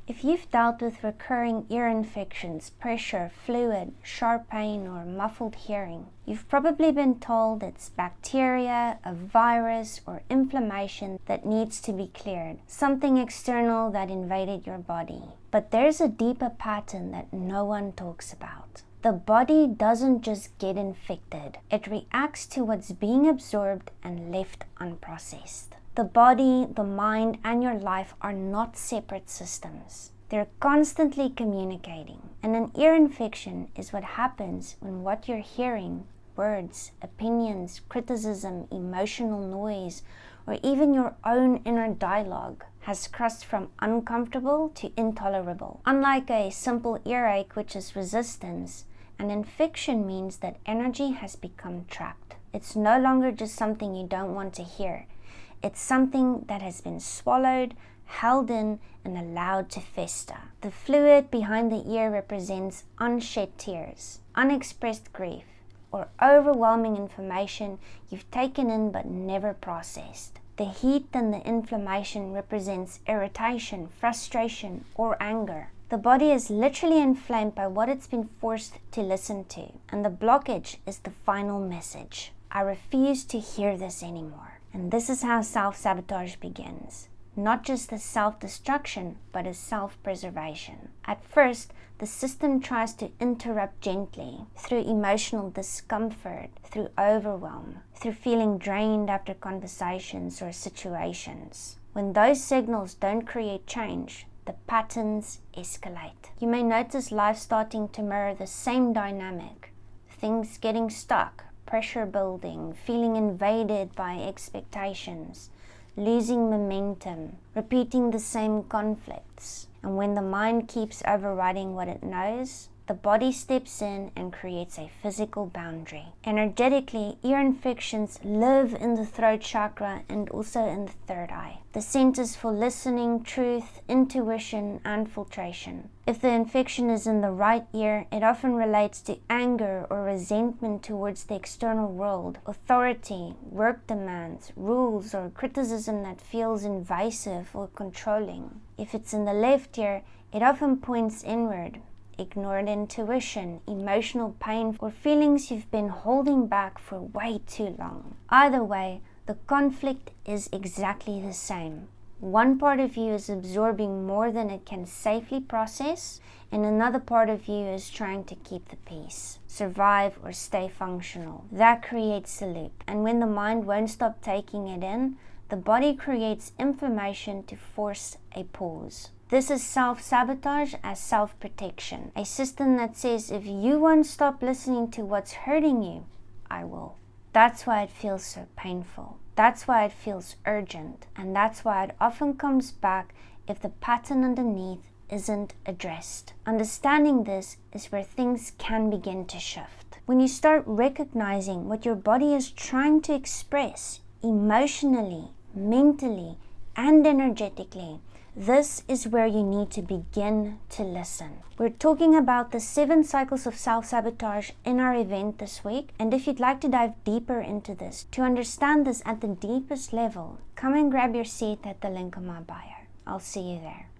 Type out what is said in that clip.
If you've dealt with recurring ear infections, pressure, fluid, sharp pain, or muffled hearing, you've probably been told it's bacteria, a virus, or inflammation that needs to be cleared, something external that invaded your body. But there's a deeper pattern that no one talks about. The body doesn't just get infected, it reacts to what's being absorbed and left unprocessed. The body, the mind, and your life are not separate systems. They're constantly communicating. And an ear infection is what happens when what you're hearing, words, opinions, criticism, emotional noise, or even your own inner dialogue, has crossed from uncomfortable to intolerable. Unlike a simple earache, which is resistance, an infection means that energy has become trapped. It's no longer just something you don't want to hear. It's something that has been swallowed, held in, and allowed to fester. The fluid behind the ear represents unshed tears, unexpressed grief, or overwhelming information you've taken in but never processed. The heat and the inflammation represents irritation, frustration, or anger. The body is literally inflamed by what it's been forced to listen to, and the blockage is the final message. I refuse to hear this anymore. And this is how self-sabotage begins. Not just as self-destruction, but as self-preservation. At first, the system tries to interrupt gently, through emotional discomfort, through overwhelm, through feeling drained after conversations or situations. When those signals don't create change, the patterns escalate. You may notice life starting to mirror the same dynamic. Things getting stuck, pressure building, feeling invaded by expectations, losing momentum, repeating the same conflicts. And when the mind keeps overriding what it knows, the body steps in and creates a physical boundary. Energetically, ear infections live in the throat chakra and also in the third eye, the centers for listening, truth, intuition, and filtration. If the infection is in the right ear, it often relates to anger or resentment towards the external world, authority, work demands, rules, or criticism that feels invasive or controlling. If it's in the left ear, it often points inward. Ignored intuition, emotional pain, or feelings you've been holding back for way too long. Either way, the conflict is exactly the same. One part of you is absorbing more than it can safely process, and another part of you is trying to keep the peace, survive, or stay functional. That creates a loop, and when the mind won't stop taking it in, the body creates inflammation to force a pause. This is self-sabotage as self-protection, a system that says if you won't stop listening to what's hurting you, I will. That's why it feels so painful. That's why it feels urgent, and that's why it often comes back if the pattern underneath isn't addressed. Understanding this is where things can begin to shift. When you start recognizing what your body is trying to express emotionally, mentally, and energetically, this is where you need to begin to listen. We're talking about the 7 cycles of self-sabotage in our event this week, and if you'd like to dive deeper into this, to understand this at the deepest level, come and grab your seat at the link on my bio. I'll see you there.